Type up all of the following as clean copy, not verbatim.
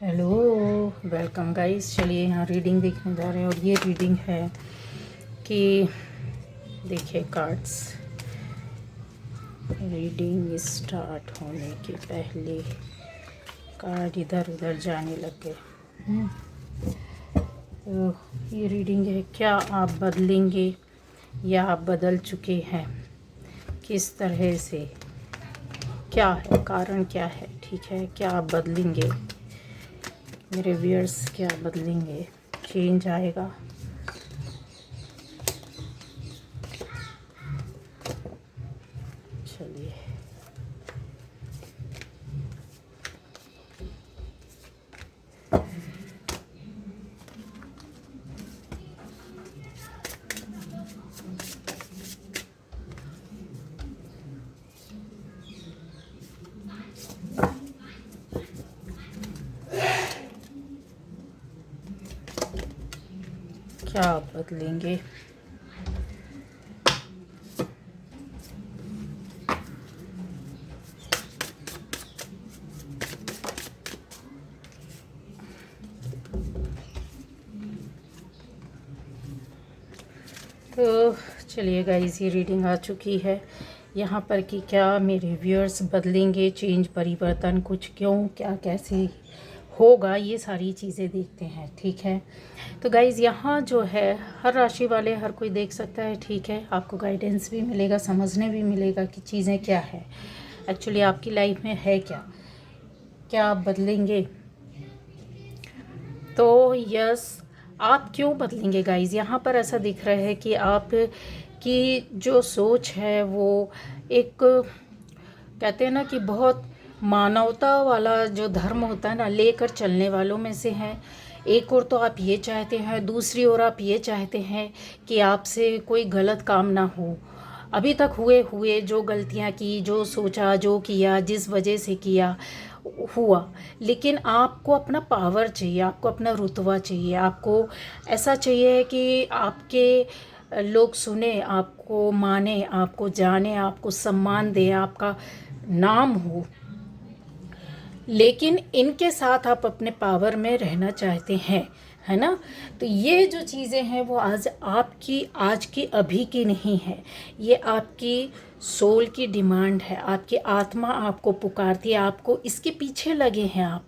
Hello, welcome guys. चलिए यहाँ reading देखने जा रहे हैं और ये रीडिंग है कि देखिए कार्ड्स। रीडिंग स्टार्ट होने के पहले कार्ड इधर उधर जाने लग गए। तो ये रीडिंग है, क्या आप बदलेंगे या आप बदल चुके हैं? किस तरह से, क्या है कारण, क्या है? ठीक है, क्या आप बदलेंगे मेरे व्यूअर्स? क्या बदलेंगे? चेंज आएगा? चलिए क्या आप बदलेंगे? तो चलिए गाइस, ये रीडिंग आ चुकी है यहाँ पर कि क्या मेरे व्यूअर्स बदलेंगे, चेंज, परिवर्तन, कुछ, क्यों, क्या, कैसे होगा, ये सारी चीज़ें देखते हैं। ठीक है, तो गाइज़ यहाँ जो है हर राशि वाले, हर कोई देख सकता है। ठीक है, आपको गाइडेंस भी मिलेगा, समझने भी मिलेगा कि चीज़ें क्या है एक्चुअली आपकी लाइफ में है क्या आप बदलेंगे? तो यस, आप क्यों बदलेंगे गाइज़? यहाँ पर ऐसा दिख रहा है कि आप की जो सोच है वो एक, कहते हैं ना कि बहुत मानवता वाला जो धर्म होता है ना, लेकर चलने वालों में से हैं। एक और तो आप ये चाहते हैं, दूसरी ओर आप ये चाहते हैं कि आपसे कोई गलत काम ना हो। अभी तक हुए हुए जो गलतियां की, जो सोचा, जो किया, जिस वजह से किया हुआ, लेकिन आपको अपना पावर चाहिए, आपको अपना रुतबा चाहिए, आपको ऐसा चाहिए कि आपके लोग सुने, आपको माने, आपको जाने, आपको सम्मान दे, आपका नाम हो। लेकिन इनके साथ आप अपने पावर में रहना चाहते हैं, है ना? तो ये जो चीज़ें हैं वो आज की अभी की नहीं है, ये आपकी सोल की डिमांड है। आपकी आत्मा आपको पुकारती है, आपको इसके पीछे लगे हैं आप,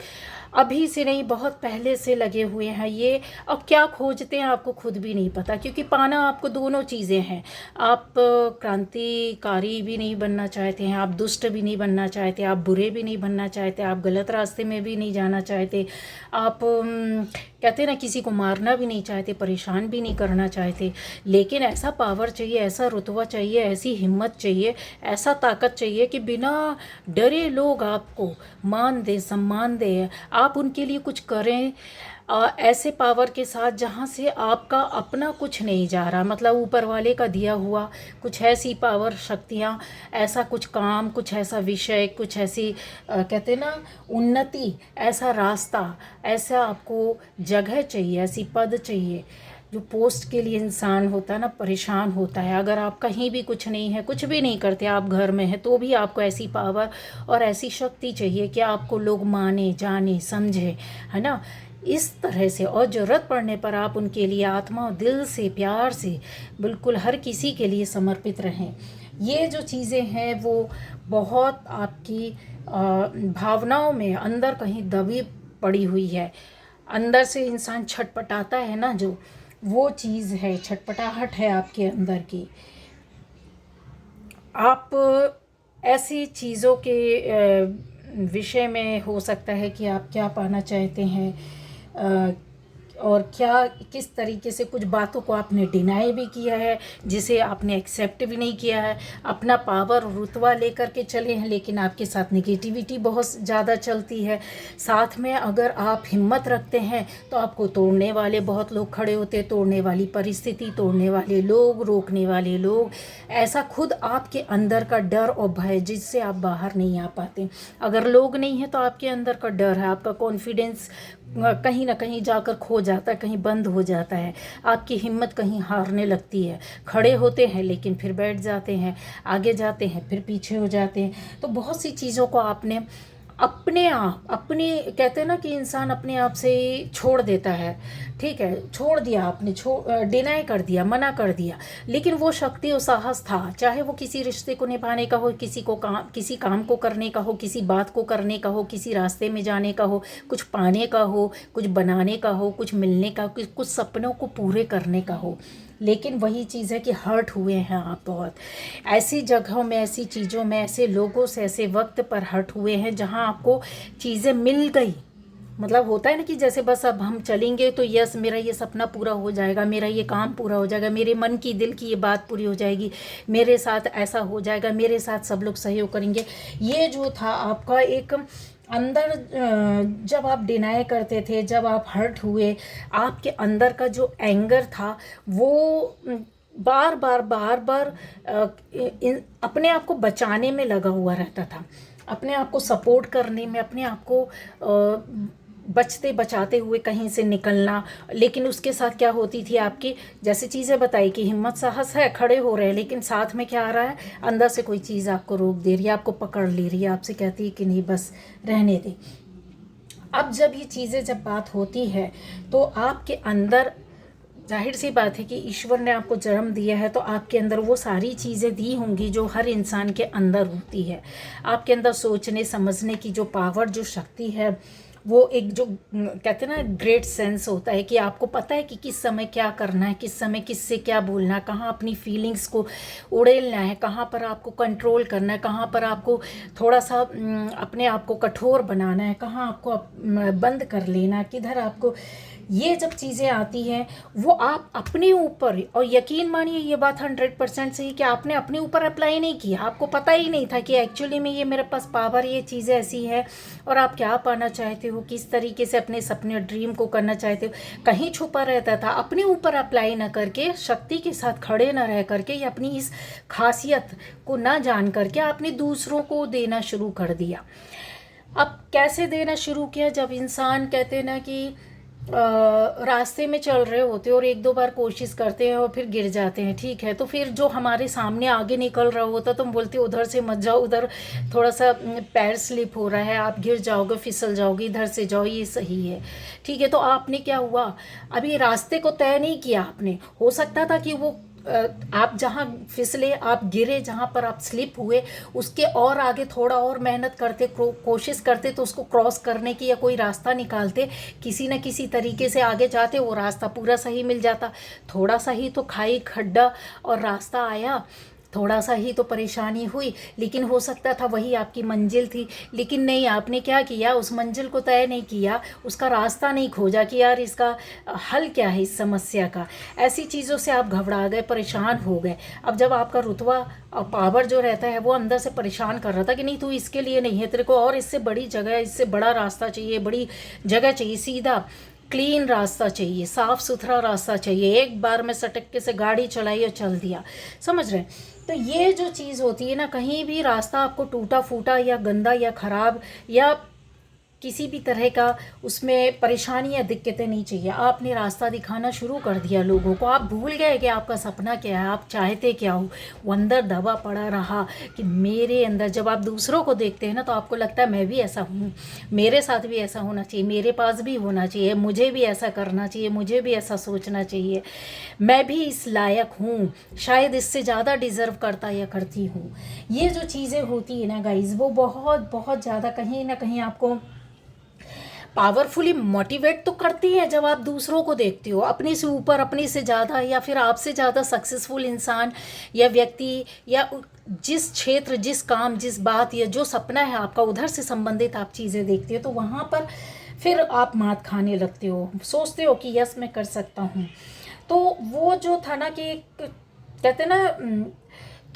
अभी से नहीं, बहुत पहले से लगे हुए हैं ये। अब क्या खोजते हैं आपको खुद भी नहीं पता, क्योंकि पाना आपको दोनों चीज़ें हैं। आप क्रांतिकारी भी नहीं बनना चाहते हैं, आप दुष्ट भी नहीं बनना चाहते, आप बुरे भी नहीं बनना चाहते, आप गलत रास्ते में भी नहीं जाना चाहते, आप कहते हैं ना, किसी को मारना भी नहीं चाहते, परेशान भी नहीं करना चाहते। लेकिन ऐसा पावर चाहिए, ऐसा रुतबा चाहिए, ऐसी हिम्मत चाहिए, ऐसा ताकत चाहिए कि बिना डरे लोग आपको मान दे, सम्मान दे, आप उनके लिए कुछ करें। ऐसे पावर के साथ जहाँ से आपका अपना कुछ नहीं जा रहा, मतलब ऊपर वाले का दिया हुआ कुछ ऐसी पावर, शक्तियाँ, ऐसा कुछ काम, कुछ ऐसा विषय, कुछ ऐसी कहते हैं ना उन्नति, ऐसा रास्ता, ऐसा आपको जगह चाहिए, ऐसी पद चाहिए। जो पोस्ट के लिए इंसान होता है ना, परेशान होता है। अगर आप कहीं भी कुछ नहीं है, कुछ भी नहीं करते, आप घर में हैं, तो भी आपको ऐसी पावर और ऐसी शक्ति चाहिए कि आपको लोग माने, जाने, समझे, है ना? इस तरह से, और ज़रूरत पड़ने पर आप उनके लिए आत्मा और दिल से, प्यार से, बिल्कुल हर किसी के लिए समर्पित रहें। ये जो चीज़ें हैं वो बहुत आपकी भावनाओं में अंदर कहीं दबी पड़ी हुई है। अंदर से इंसान छटपटाता है ना, जो वो चीज़ है, छटपटाहट है आपके अंदर की। आप ऐसी चीज़ों के विषय में हो सकता है कि आप क्या पाना चाहते हैं, और क्या, किस तरीके से कुछ बातों को आपने डिनाई भी किया है, जिसे आपने एक्सेप्ट भी नहीं किया है। अपना पावर, रुतबा लेकर के चले हैं, लेकिन आपके साथ निगेटिविटी बहुत ज़्यादा चलती है। साथ में अगर आप हिम्मत रखते हैं तो आपको तोड़ने वाले बहुत लोग खड़े होते हैं, तोड़ने वाली परिस्थिति, तोड़ने वाले लोग, रोकने वाले लोग। ऐसा खुद आपके अंदर का डर और भय, जिससे आप बाहर नहीं आ पाते। अगर लोग नहीं हैं तो आपके अंदर का डर है, आपका कॉन्फिडेंस कहीं ना कहीं जाकर खो जाता है, कहीं बंद हो जाता है, आपकी हिम्मत कहीं हारने लगती है। खड़े होते हैं लेकिन फिर बैठ जाते हैं, आगे जाते हैं फिर पीछे हो जाते हैं। तो बहुत सी चीज़ों को आपने अपने आप, अपने कहते हैं ना कि इंसान अपने आप से छोड़ देता है, ठीक है, छोड़ दिया आपने, डिनाई कर दिया, मना कर दिया, लेकिन वो शक्ति और साहस था, चाहे वो किसी रिश्ते को निभाने का हो, किसी काम को करने का हो, किसी बात को करने का हो, किसी रास्ते में जाने का हो, कुछ पाने का हो, कुछ बनाने का हो, कुछ मिलने का, कुछ सपनों को पूरे करने का हो। लेकिन वही चीज़ है कि हर्ट हुए हैं आप बहुत, ऐसी जगहों में, ऐसी चीज़ों में, ऐसे लोगों से, ऐसे वक्त पर हर्ट हुए हैं जहाँ आपको चीज़ें मिल गई, मतलब होता है ना कि जैसे बस अब हम चलेंगे तो यस मेरा ये सपना पूरा हो जाएगा, मेरा ये काम पूरा हो जाएगा, मेरे मन की दिल की ये बात पूरी हो जाएगी, मेरे साथ ऐसा हो जाएगा, मेरे साथ सब लोग सहयोग करेंगे। ये जो था आपका एक अंदर, जब आप डिनाई करते थे, जब आप हर्ट हुए, आपके अंदर का जो एंगर था वो बार बार बार बार अपने आप को बचाने में लगा हुआ रहता था, अपने आप को सपोर्ट करने में, अपने आप को बचते बचाते हुए कहीं से निकलना। लेकिन उसके साथ क्या होती थी आपकी, जैसे चीज़ें बताई कि हिम्मत साहस है, खड़े हो रहे हैं, लेकिन साथ में क्या आ रहा है, अंदर से कोई चीज़ आपको रोक दे रही है, आपको पकड़ ले रही है, आपसे कहती है कि नहीं बस रहने दे। अब जब ये चीज़ें, जब बात होती है तो आपके अंदर, जाहिर सी बात है कि ईश्वर ने आपको जन्म दिया है तो आपके अंदर वो सारी चीज़ें दी होंगी जो हर इंसान के अंदर होती है। आपके अंदर सोचने समझने की जो पावर, जो शक्ति है, वो एक जो कहते हैं ना ग्रेट सेंस होता है कि आपको पता है कि किस समय क्या करना है, किस समय किससे क्या बोलना है, कहाँ अपनी फीलिंग्स को उड़ेलना है, कहाँ पर आपको कंट्रोल करना है, कहाँ पर आपको थोड़ा सा अपने आप को कठोर बनाना है, कहाँ आपको बंद कर लेना है, किधर आपको, ये जब चीज़ें आती हैं वो आप अपने ऊपर, और यकीन मानिए ये बात 100% सही कि आपने अपने ऊपर अप्लाई नहीं किया, आपको पता ही नहीं था कि एक्चुअली में ये मेरे पास पावर, ये चीज़ें ऐसी है और आप क्या पाना चाहते हो, किस तरीके से अपने सपने ड्रीम को करना चाहते हो, कहीं छुपा रहता था। अपने ऊपर अप्लाई ना करके, शक्ति के साथ खड़े ना रह करके, या अपनी इस खासियत को ना जान करके आपने दूसरों को देना शुरू कर दिया। अब कैसे देना शुरू किया, जब इंसान कहते हैं ना कि रास्ते में चल रहे होते हैं और एक दो बार कोशिश करते हैं और फिर गिर जाते हैं, ठीक है, तो फिर जो हमारे सामने आगे निकल रहा होता तो हम बोलते उधर से मत जाओ, उधर थोड़ा सा पैर स्लिप हो रहा है, आप गिर जाओगे, फिसल जाओगे, इधर से जाओ, ये सही है, ठीक है। तो आपने क्या हुआ, अभी रास्ते को तय नहीं किया आपने, हो सकता था कि वो आप जहाँ फिसले, आप गिरे, जहाँ पर आप स्लिप हुए, उसके और आगे थोड़ा और मेहनत करते, कोशिश करते तो उसको क्रॉस करने की या कोई रास्ता निकालते, किसी न किसी तरीके से आगे जाते, वो रास्ता पूरा सही मिल जाता। थोड़ा सा ही तो खाई खड्डा और रास्ता आया, थोड़ा सा ही तो परेशानी हुई, लेकिन हो सकता था वही आपकी मंजिल थी। लेकिन नहीं, आपने क्या किया, उस मंजिल को तय नहीं किया, उसका रास्ता नहीं खोजा कि यार इसका हल क्या है इस समस्या का। ऐसी चीज़ों से आप घबरा गए, परेशान हो गए। अब जब आपका रुतबा और पावर जो रहता है वो अंदर से परेशान कर रहा था कि नहीं तू इसके लिए नहीं है, तेरे को और इससे बड़ी जगह, इससे बड़ा रास्ता चाहिए, बड़ी जगह चाहिए, सीधा क्लीन रास्ता चाहिए, साफ़ सुथरा रास्ता चाहिए, एक बार में सटक्के से गाड़ी चलाई और चल दिया, समझ रहे हैं। तो ये जो चीज़ होती है ना, कहीं भी रास्ता आपको टूटा फूटा या गंदा या ख़राब या किसी भी तरह का उसमें परेशानी या दिक्कतें नहीं चाहिए। आपने रास्ता दिखाना शुरू कर दिया लोगों को, आप भूल गए कि आपका सपना क्या है, आप चाहते क्या हो। वो अंदर दबा पड़ा रहा कि मेरे अंदर, जब आप दूसरों को देखते हैं ना तो आपको लगता है मैं भी ऐसा हूँ, मेरे साथ भी ऐसा होना चाहिए, मेरे पास भी होना चाहिए, मुझे भी ऐसा करना चाहिए, मुझे भी ऐसा सोचना चाहिए, मैं भी इस लायक हूँ, शायद इससे ज़्यादा डिज़र्व करता या करती हूँ। ये जो चीज़ें होती है ना गाइज़, वो बहुत बहुत ज़्यादा कहीं ना कहीं आपको पावरफुली मोटिवेट तो करती हैं। जब आप दूसरों को देखते हो अपने से ऊपर, अपने से ज़्यादा या फिर आपसे ज़्यादा सक्सेसफुल इंसान या व्यक्ति, या जिस क्षेत्र, जिस काम, जिस बात या जो सपना है आपका, उधर से संबंधित आप चीज़ें देखते हो, तो वहाँ पर फिर आप मात खाने लगते हो, सोचते हो कि यस मैं कर सकता हूँ। तो वो जो था ना कि कहते ना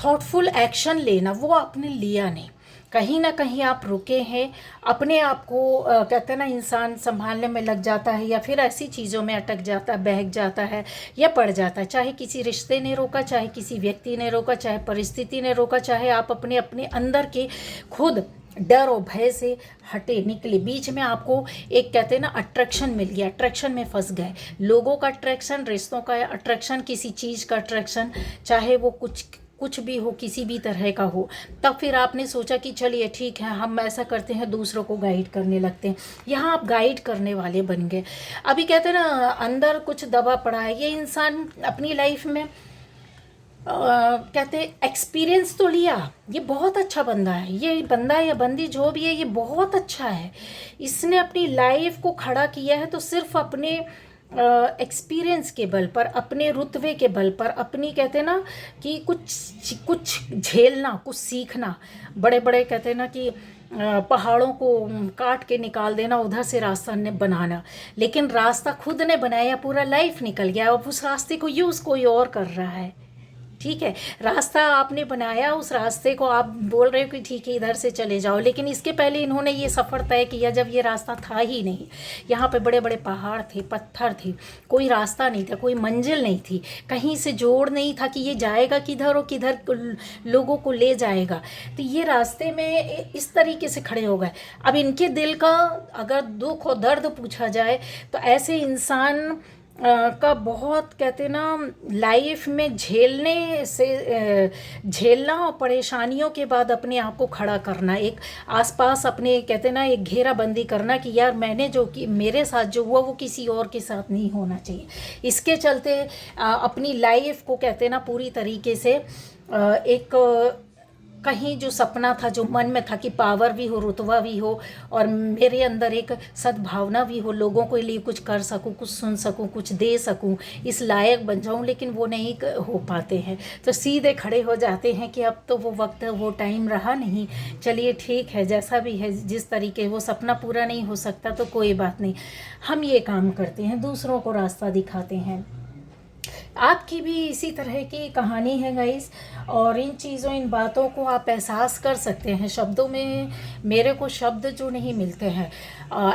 थॉटफुल एक्शन लेना, वो आपने लिया नहीं, कहीं ना कहीं आप रुके हैं, अपने आप को कहते हैं ना इंसान संभालने में लग जाता है, या फिर ऐसी चीज़ों में अटक जाता है, बहक जाता है या पड़ जाता है। चाहे किसी रिश्ते ने रोका, चाहे किसी व्यक्ति ने रोका, चाहे परिस्थिति ने रोका, चाहे आप अपने अपने अंदर के खुद डर और भय से हटे निकले, बीच में आपको एक कहते हैं ना अट्रैक्शन मिल गया, अट्रैक्शन में फंस गए, लोगों का अट्रैक्शन, रिश्तों का अट्रैक्शन, किसी चीज़ का अट्रैक्शन, चाहे वो कुछ कुछ भी हो, किसी भी तरह का हो, तब फिर आपने सोचा कि चलिए ठीक है हम ऐसा करते हैं, दूसरों को गाइड करने लगते हैं। यहाँ आप गाइड करने वाले बन गए। अभी कहते हैं ना अंदर कुछ दबा पड़ा है, ये इंसान अपनी लाइफ में कहते एक्सपीरियंस तो लिया, ये बहुत अच्छा बंदा है, ये बंदा या बंदी जो भी है ये बहुत अच्छा है, इसने अपनी लाइफ को खड़ा किया है तो सिर्फ अपने एक्सपीरियंस के बल पर, अपने रुतबे के बल पर, अपनी कहते हैं ना कि कुछ कुछ झेलना, कुछ सीखना, बड़े बड़े कहते हैं ना कि पहाड़ों को काट के निकाल देना, उधर से रास्ता बनाना, लेकिन रास्ता खुद ने बनाया, पूरा लाइफ निकल गया, अब उस रास्ते को यूज़ कोई और कर रहा है। ठीक है, रास्ता आपने बनाया, उस रास्ते को आप बोल रहे हो कि ठीक है इधर से चले जाओ, लेकिन इसके पहले इन्होंने ये सफ़र तय किया जब ये रास्ता था ही नहीं। यहाँ पे बड़े बड़े पहाड़ थे, पत्थर थे, कोई रास्ता नहीं था, कोई मंजिल नहीं थी, कहीं से जोड़ नहीं था कि ये जाएगा किधर और किधर लोगों को ले जाएगा। तो ये रास्ते में इस तरीके से खड़े हो गए। अब इनके दिल का अगर दुख और दर्द पूछा जाए तो ऐसे इंसान का बहुत कहते ना लाइफ में झेलने से झेलना और परेशानियों के बाद अपने आप को खड़ा करना, एक आसपास अपने कहते ना एक घेराबंदी करना कि यार मैंने जो कि मेरे साथ जो हुआ वो किसी और के साथ नहीं होना चाहिए। इसके चलते अपनी लाइफ को कहते ना पूरी तरीके से एक कहीं जो सपना था, जो मन में था कि पावर भी हो, रुतबा भी हो और मेरे अंदर एक सद्भावना भी हो, लोगों के लिए कुछ कर सकूं, कुछ सुन सकूं, कुछ दे सकूं, इस लायक बन जाऊं, लेकिन वो नहीं हो पाते हैं। तो सीधे खड़े हो जाते हैं कि अब तो वो वक्त, वो टाइम रहा नहीं, चलिए ठीक है जैसा भी है, जिस तरीके वो सपना पूरा नहीं हो सकता तो कोई बात नहीं, हम ये काम करते हैं, दूसरों को रास्ता दिखाते हैं। आपकी भी इसी तरह की कहानी है गाइस, और इन चीज़ों, इन बातों को आप एहसास कर सकते हैं। शब्दों में मेरे को शब्द जो नहीं मिलते हैं,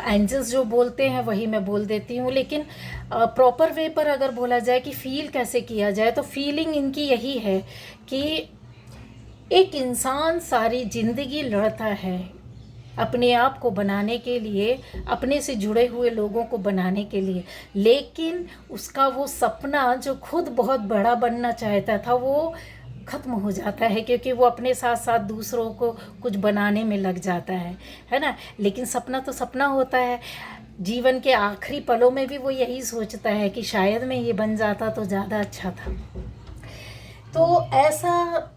एंजल्स जो बोलते हैं वही मैं बोल देती हूँ, लेकिन प्रॉपर वे पर अगर बोला जाए कि फ़ील कैसे किया जाए तो फीलिंग इनकी यही है कि एक इंसान सारी ज़िंदगी लड़ता है अपने आप को बनाने के लिए, अपने से जुड़े हुए लोगों को बनाने के लिए, लेकिन उसका वो सपना जो खुद बहुत बड़ा बनना चाहता था वो ख़त्म हो जाता है, क्योंकि वो अपने साथ साथ दूसरों को कुछ बनाने में लग जाता है ना। लेकिन सपना तो सपना होता है, जीवन के आखिरी पलों में भी वो यही सोचता है कि शायद मैं ये बन जाता तो ज़्यादा अच्छा था, तो ऐसा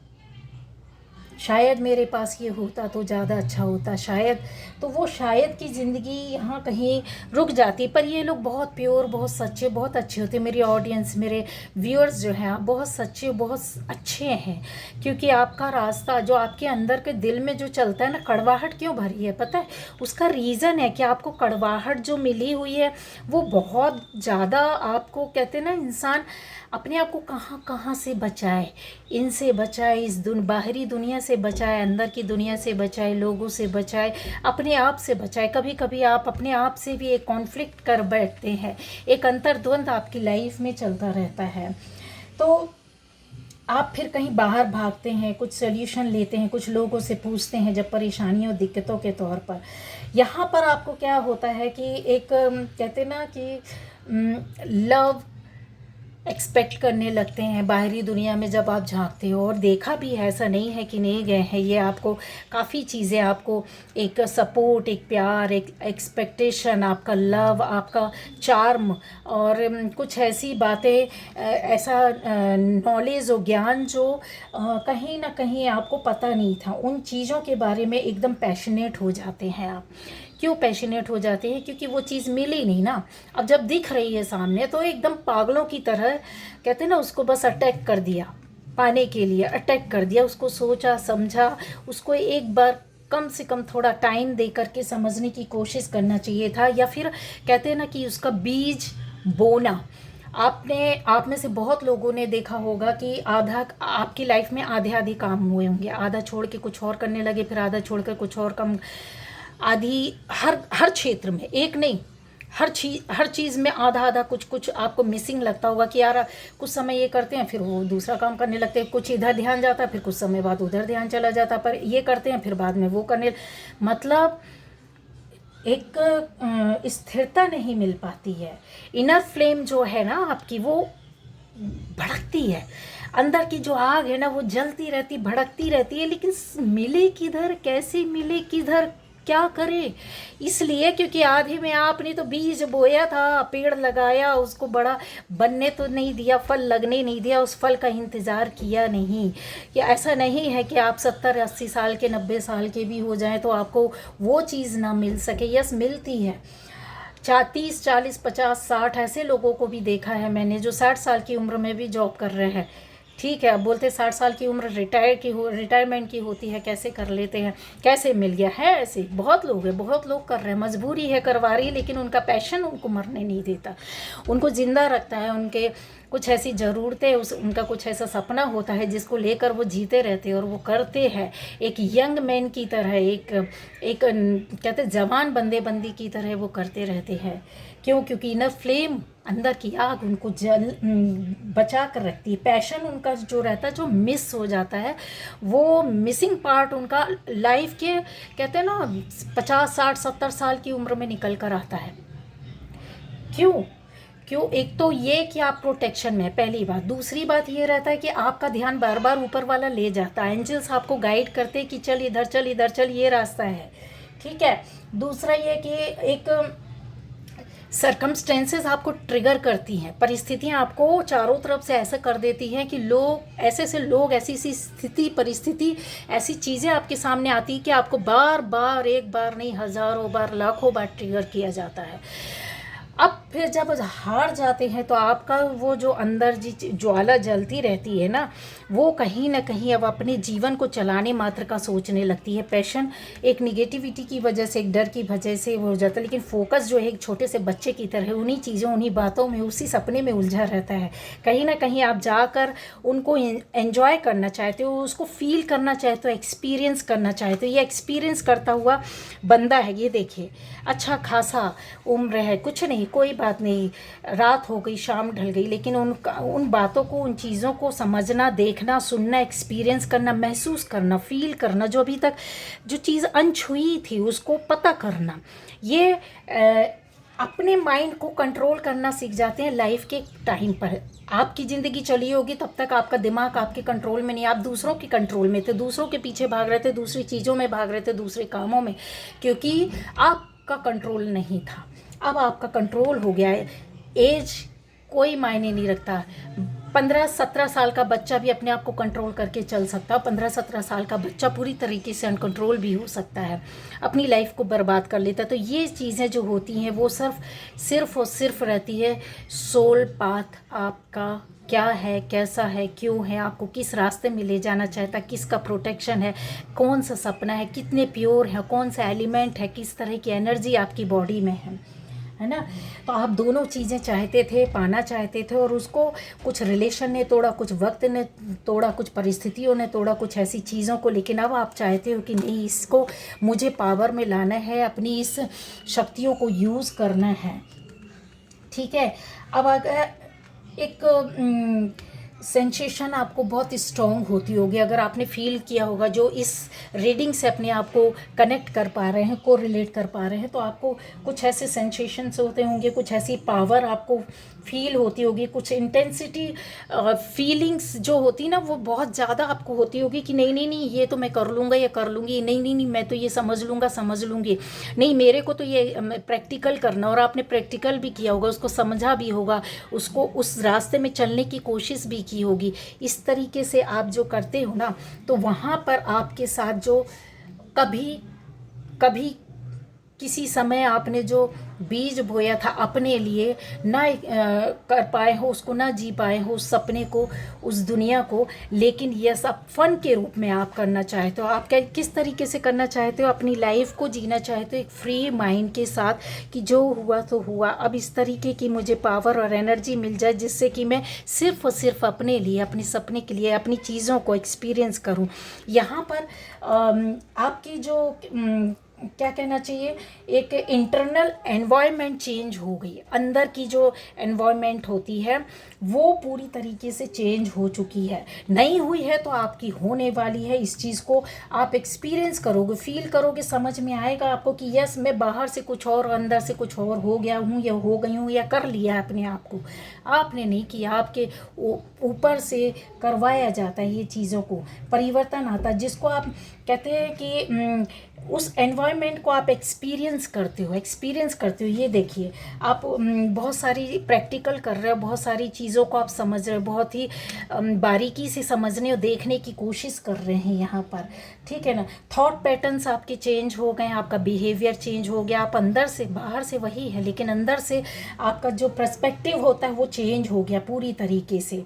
शायद मेरे पास ये होता तो ज़्यादा अच्छा होता, शायद, तो वो शायद की ज़िंदगी यहाँ कहीं रुक जाती। पर ये लोग बहुत प्योर, बहुत सच्चे, बहुत अच्छे होते। मेरी ऑडियंस, मेरे व्यूअर्स जो हैं, आप बहुत सच्चे, बहुत अच्छे हैं, क्योंकि आपका रास्ता जो आपके अंदर के दिल में जो चलता है ना, कड़वाहट क्यों भरी है पता है? उसका रीज़न है कि आपको कड़वाहट जो मिली हुई है वो बहुत ज़्यादा, आपको कहते हैं ना इंसान अपने आप को कहाँ कहाँ से बचाए, इनसे बचाए, इस बाहरी दुनिया से बचाए, अंदर की दुनिया से बचाए, लोगों से बचाए, अपने आप से बचाए। कभी कभी आप अपने आप से भी एक कॉन्फ्लिक्ट कर बैठते हैं, एक अंतर्द्वंद आपकी लाइफ में चलता रहता है, तो आप फिर कहीं बाहर भागते हैं, कुछ सोल्यूशन लेते हैं, कुछ लोगों से पूछते हैं जब परेशानियों दिक्कतों के तौर पर। यहाँ पर आपको क्या होता है कि एक कहते ना कि लव एक्सपेक्ट करने लगते हैं बाहरी दुनिया में जब आप झांकते हो, और देखा भी है, ऐसा नहीं है कि नहीं गए हैं, ये आपको काफ़ी चीज़ें, आपको एक सपोर्ट, एक प्यार, एक एक्सपेक्टेशन, आपका लव, आपका चार्म और कुछ ऐसी बातें, ऐसा नॉलेज और ज्ञान जो कहीं ना कहीं आपको पता नहीं था, उन चीज़ों के बारे में एकदम पैशनेट हो जाते हैं आप। क्यों पैशनेट हो जाते हैं? क्योंकि वो चीज़ मिली नहीं ना। अब जब दिख रही है सामने तो एकदम पागलों की तरह कहते हैं ना, उसको बस अटैक कर दिया, पाने के लिए अटैक कर दिया, उसको सोचा समझा, उसको एक बार कम से कम थोड़ा टाइम दे करके समझने की कोशिश करना चाहिए था, या फिर कहते हैं ना कि उसका बीज बोना। आप में से बहुत लोगों ने देखा होगा कि आधा आपकी लाइफ में आधे आधे काम हुए होंगे, आधा छोड़ के कुछ और करने लगे, फिर आधा छोड़ कर कुछ और काम, आधी हर क्षेत्र में, एक नहीं, हर चीज़ में आधा आधा कुछ कुछ आपको मिसिंग लगता होगा कि यार कुछ समय ये करते हैं फिर वो दूसरा काम करने लगते हैं, कुछ इधर ध्यान जाता है फिर कुछ समय बाद उधर ध्यान चला जाता है, पर ये करते हैं फिर बाद में वो करने, मतलब एक स्थिरता नहीं मिल पाती है। इनर फ्लेम जो है ना आपकी, वो भड़कती है। अंदर की जो आग है ना वो जलती रहती, भड़कती रहती है, लेकिन मिले किधर, कैसे मिले किधर, क्या करे? इसलिए क्योंकि आधे में आपने तो बीज बोया था, पेड़ लगाया, उसको बड़ा बनने तो नहीं दिया, फल लगने नहीं दिया, उस फल का इंतज़ार किया नहीं। या ऐसा नहीं है कि आप 70-80 साल के, 90 साल के भी हो जाएं तो आपको वो चीज़ ना मिल सके। यस, मिलती है। 30, 40, 50, 60 ऐसे लोगों को भी देखा है मैंने जो 60 साल की उम्र में भी जॉब कर रहे हैं। ठीक है, अब बोलते 60 साल की उम्र रिटायरमेंट की होती है, कैसे कर लेते हैं, कैसे मिल गया है? ऐसे बहुत लोग हैं, बहुत लोग कर रहे हैं, मजबूरी है, करवा रही है, लेकिन उनका पैशन उनको मरने नहीं देता, उनको ज़िंदा रखता है। उनके कुछ ऐसी ज़रूरतें, उनका कुछ ऐसा सपना होता है जिसको लेकर वो जीते रहते हैं और वो करते हैं एक यंग मैन की तरह, एक कहते जवान बंदी की तरह वो करते रहते हैं। क्यों? क्योंकि इनर फ्लेम, अंदर की आग उनको बचा कर रखती है। पैशन उनका जो रहता है, जो मिस हो जाता है, वो मिसिंग पार्ट उनका लाइफ के, कहते हैं ना, 50, 60, 70 साल की उम्र में निकल कर आता है। क्यों? एक तो ये कि आप प्रोटेक्शन में, पहली बात। दूसरी बात ये रहता है कि आपका ध्यान बार बार ऊपर वाला ले जाता है, एंजल्स आपको गाइड करते हैं कि चल इधर चल, इधर चल, ये रास्ता है। ठीक है। दूसरा ये कि एक सरकमस्टेंसेस आपको ट्रिगर करती हैं, परिस्थितियाँ आपको चारों तरफ से ऐसा कर देती हैं कि लोग ऐसी स्थिति, परिस्थिति, ऐसी चीज़ें आपके सामने आती है कि आपको बार बार, एक बार नहीं, हज़ारों बार, लाखों बार ट्रिगर किया जाता है। अब फिर जब हार जाते हैं तो आपका वो जो अंदर ज्वाला जलती रहती है ना, वो कहीं ना कहीं अब अपने जीवन को चलाने मात्र का सोचने लगती है। पैशन एक निगेटिविटी की वजह से, एक डर की वजह से वो हो जाता है, लेकिन फोकस जो है एक छोटे से बच्चे की तरह उन्हीं चीज़ों, उन्हीं बातों में, उसी सपने में उलझा रहता है। कहीं ना कहीं आप जाकर उनको एंजॉय करना चाहते हो, उसको फील करना चाहते हो, एक्सपीरियंस करना चाहते हो। ये एक्सपीरियंस करता हुआ बंदा है, ये देखिए, अच्छा खासा उम्र है, कुछ नहीं, कोई बात नहीं, रात हो गई, शाम ढल गई, लेकिन उन बातों को, उन चीज़ों को समझना, देखना, सुनना, एक्सपीरियंस करना, महसूस करना, फील करना, जो अभी तक जो चीज़ अनछुई थी उसको पता करना, ये अपने माइंड को कंट्रोल करना सीख जाते हैं लाइफ के टाइम पर। आपकी ज़िंदगी चली होगी तब तक आपका दिमाग आपके कंट्रोल में नहीं, आप दूसरों के कंट्रोल में थे, दूसरों के पीछे भाग रहे थे, दूसरी चीज़ों में भाग रहे थे, दूसरे कामों में, क्योंकि आपका कंट्रोल नहीं था। अब आपका कंट्रोल हो गया है। एज कोई मायने नहीं रखता। 15-17 साल का बच्चा भी अपने आप को कंट्रोल करके चल सकता है। 15-17 साल का बच्चा पूरी तरीके से अनकंट्रोल भी हो सकता है, अपनी लाइफ को बर्बाद कर लेता है। तो ये चीज़ें जो होती हैं वो सिर्फ और सिर्फ रहती है सोल पाथ आपका क्या है, कैसा है, क्यों है, आपको किस रास्ते में ले जाना चाहता है, किसका प्रोटेक्शन है, कौन सा सपना है, कितने प्योर है, कौन सा एलिमेंट है, किस तरह की एनर्जी आपकी बॉडी में है ना। तो आप दोनों चीज़ें चाहते थे, पाना चाहते थे, और उसको कुछ रिलेशन ने तोड़ा, कुछ वक्त ने तोड़ा, कुछ परिस्थितियों ने तोड़ा, कुछ ऐसी चीज़ों को। लेकिन अब आप चाहते हो कि नहीं, इसको मुझे पावर में लाना है, अपनी इस शक्तियों को यूज़ करना है। ठीक है। अब अगर एक सेंसेशन आपको बहुत स्ट्रॉन्ग होती होगी, अगर आपने फील किया होगा, जो इस रीडिंग से अपने आप को कनेक्ट कर पा रहे हैं, को रिलेट कर पा रहे हैं, तो आपको कुछ ऐसे सेंसेशंस होते होंगे, कुछ ऐसी पावर आपको फील होती होगी, कुछ इंटेंसिटी फीलिंग्स जो होती ना वो बहुत ज़्यादा आपको होती होगी कि नहीं नहीं नहीं, ये तो मैं कर लूँगा या कर लूँगी, नहीं नहीं नहीं, मैं तो ये समझ लूँगा, समझ लूँगी, नहीं मेरे को तो ये प्रैक्टिकल करना। और आपने प्रैक्टिकल भी किया होगा, उसको समझा भी होगा, उसको उस रास्ते में चलने की कोशिश भी की होगी। इस तरीके से आप जो करते हो ना, तो वहाँ पर आपके साथ जो कभी किसी समय आपने जो बीज बोया था अपने लिए, ना कर पाए हो उसको, ना जी पाए हो उस सपने को, उस दुनिया को, लेकिन यह सब फन के रूप में आप करना चाहते हो। आप किस तरीके से करना चाहते हो, अपनी लाइफ को जीना चाहते हो एक फ्री माइंड के साथ कि जो हुआ तो हुआ, अब इस तरीके की मुझे पावर और एनर्जी मिल जाए जिससे कि मैं सिर्फ और सिर्फ अपने लिए, अपने सपने के लिए, अपनी चीज़ों को एक्सपीरियंस करूं। यहाँ पर आपकी जो क्या कहना चाहिए, एक इंटरनल एनवायरनमेंट चेंज हो गई, अंदर की जो एनवायरनमेंट होती है वो पूरी तरीके से चेंज हो चुकी है, नहीं हुई है तो आपकी होने वाली है। इस चीज़ को आप एक्सपीरियंस करोगे, फील करोगे, समझ में आएगा आपको कि यस मैं बाहर से कुछ और अंदर से कुछ और हो गया हूँ या हो गई हूँ या कर लिया अपने आप को। आपने नहीं किया, आपके ऊपर से करवाया जाता है ये चीज़ों को, परिवर्तन आता है जिसको आप कहते हैं कि उस एनवायरनमेंट को आप एक्सपीरियंस करते हो। ये देखिए आप बहुत सारी प्रैक्टिकल कर रहे हो, बहुत सारी चीज़ों को आप समझ रहे हो, बहुत ही बारीकी से समझने और देखने की कोशिश कर रहे हैं यहाँ पर, ठीक है ना। थॉट पैटर्न्स आपके चेंज हो गए, आपका बिहेवियर चेंज हो गया, आप अंदर से, बाहर से वही है लेकिन अंदर से आपका जो पर्सपेक्टिव होता है वो चेंज हो गया पूरी तरीके से,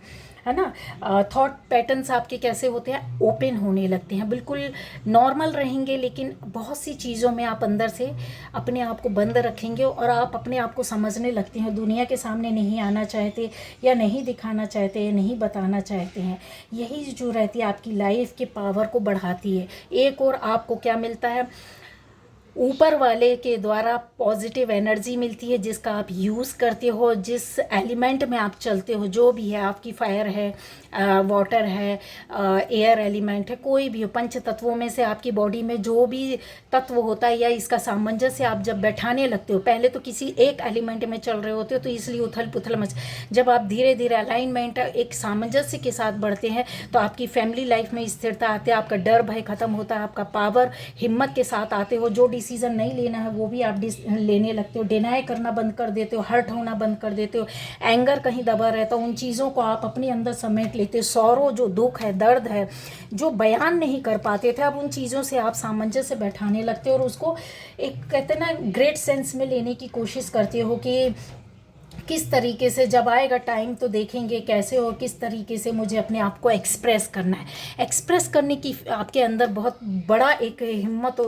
है ना। थॉट पैटर्न्स आपके कैसे होते हैं, ओपन होने लगते हैं, बिल्कुल नॉर्मल रहेंगे लेकिन बहुत सी चीज़ों में आप अंदर से अपने आप को बंद रखेंगे और आप अपने आप को समझने लगते हैं, दुनिया के सामने नहीं आना चाहते या नहीं दिखाना चाहते या नहीं बताना चाहते हैं। यही जो रहती है आपकी लाइफ के पावर को बढ़ाती है। एक और आपको क्या मिलता है, ऊपर वाले के द्वारा पॉजिटिव एनर्जी मिलती है जिसका आप यूज़ करते हो, जिस एलिमेंट में आप चलते हो, जो भी है आपकी फायर है, वाटर है, एयर एलिमेंट है, कोई भी हो, पंच तत्वों में से आपकी बॉडी में जो भी तत्व होता है या इसका सामंजस्य आप जब बैठाने लगते हो, पहले तो किसी एक एलिमेंट में चल रहे होते हो तो इसलिए उथल पुथल मच, जब आप धीरे धीरे अलाइनमेंट एक सामंजस्य के साथ बढ़ते हैं तो आपकी फैमिली लाइफ में स्थिरता आती है, आपका डर भय खत्म होता है, आपका पावर हिम्मत के साथ आते हो, जो डिसीजन नहीं लेना है वो भी आप लेने लगते हो, डिनाई करना बंद कर देते हो, हर्ट होना बंद कर देते हो, एंगर कहीं दबा रहता है उन चीज़ों को आप अपने अंदर समेट लेते हो, सौरों जो दुख है, दर्द है, जो बयान नहीं कर पाते थे, अब उन चीज़ों से आप सामंजस्य बैठाने लगते हो और उसको एक कहते हैं ना ग्रेट सेंस में लेने की कोशिश करते हो कि किस तरीके से जब आएगा टाइम तो देखेंगे कैसे और किस तरीके से मुझे अपने आप को एक्सप्रेस करना है। एक्सप्रेस करने की आपके अंदर बहुत बड़ा एक हिम्मत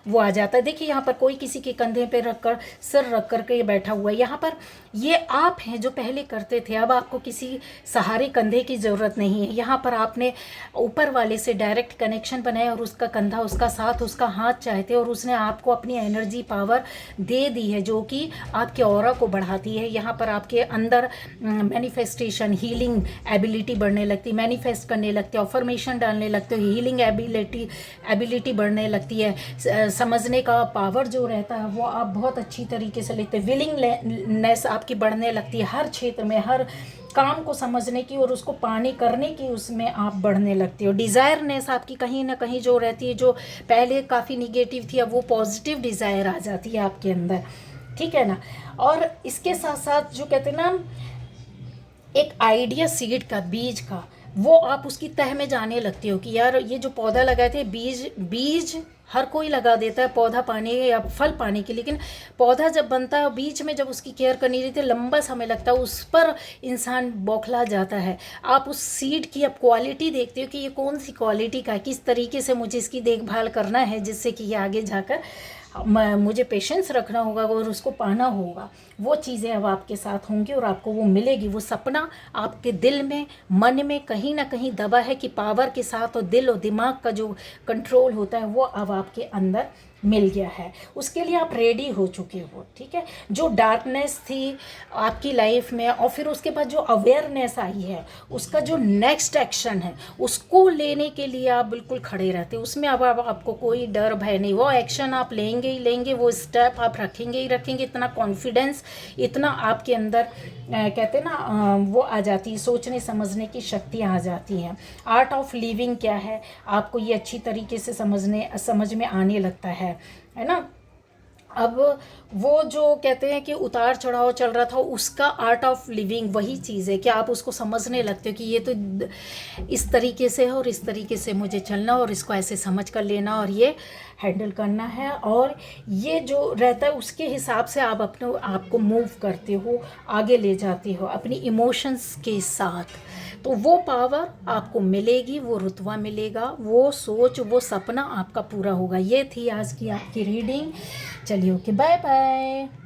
वो आ जाता है। देखिए यहाँ पर कोई किसी के कंधे पे रख कर, सिर रख कर के बैठा हुआ है, यहाँ पर ये आप हैं जो पहले करते थे, अब आपको किसी सहारे कंधे की ज़रूरत नहीं है। यहाँ पर आपने ऊपर वाले से डायरेक्ट कनेक्शन बनाया और उसका कंधा, उसका साथ, उसका हाथ चाहते और उसने आपको अपनी एनर्जी पावर दे दी है जो कि आपके ऑरा को बढ़ाती है। यहाँ पर आपके अंदर मैनिफेस्टेशन, हीलिंग एबिलिटी बढ़ने लगती है, मैनिफेस्ट करने लगते हो, अफर्मेशन डालने लगते हो, हीलिंग एबिलिटी बढ़ने लगती है, समझने का पावर जो रहता है वो आप बहुत अच्छी तरीके से लेते हैं, विलिंगनेस आपकी बढ़ने लगती है, हर क्षेत्र में हर काम को समझने की और उसको पाने करने की उसमें आप बढ़ने लगते हो। डिज़ायरनेस आपकी कहीं ना कहीं जो रहती है, जो पहले काफ़ी निगेटिव थी, अब वो पॉजिटिव डिज़ायर आ जाती है आपके अंदर, ठीक है ना। और इसके साथ साथ जो कहते हैं ना एक आइडिया सीड का, बीज का, वो आप उसकी तह में जाने लगते हो कि यार ये जो पौधा लगाए थे, बीज हर कोई लगा देता है पौधा पाने या फल पाने के, लेकिन पौधा जब बनता है बीच में जब उसकी केयर करनी रहती है लंबा समय लगता है, उस पर इंसान बौखला जाता है। आप उस सीड की अब क्वालिटी देखते हो कि ये कौन सी क्वालिटी का है, किस तरीके से मुझे इसकी देखभाल करना है जिससे कि ये आगे जाकर मुझे पेशेंस रखना होगा और उसको पाना होगा। वो चीज़ें अब आपके साथ होंगी और आपको वो मिलेगी। वो सपना आपके दिल में, मन में कहीं ना कहीं दबा है कि पावर के साथ और दिल और दिमाग का जो कंट्रोल होता है वो अब आपके अंदर मिल गया है, उसके लिए आप रेडी हो चुके हो, ठीक है। जो डार्कनेस थी आपकी लाइफ में और फिर उसके बाद जो अवेयरनेस आई है, उसका जो नेक्स्ट एक्शन है उसको लेने के लिए आप बिल्कुल खड़े रहते हो, उसमें अब आपको कोई डर भय नहीं, वो एक्शन आप लेंगे ही लेंगे, वो स्टेप आप रखेंगे ही रखेंगे। इतना कॉन्फिडेंस, इतना आपके अंदर कहते हैं ना वो आ जाती है, सोचने समझने की शक्तियाँ आ जाती हैं। आर्ट ऑफ लिविंग क्या है आपको ये अच्छी तरीके से समझ में आने लगता है ना। अब वो जो कहते हैं कि उतार चढ़ाव चल रहा था उसका आर्ट ऑफ लिविंग वही चीज़ है कि आप उसको समझने लगते हो कि ये तो इस तरीके से है और इस तरीके से मुझे चलना और इसको ऐसे समझ कर लेना और ये हैंडल करना है, और ये जो रहता है उसके हिसाब से आप अपने आप को मूव करते हो, आगे ले जाते हो अपनी इमोशंस के साथ। तो वो पावर आपको मिलेगी, वो रुतबा मिलेगा, वो सोच, वो सपना आपका पूरा होगा। ये थी आज की आपकी रीडिंग। चलिए ओके, बाय बाय।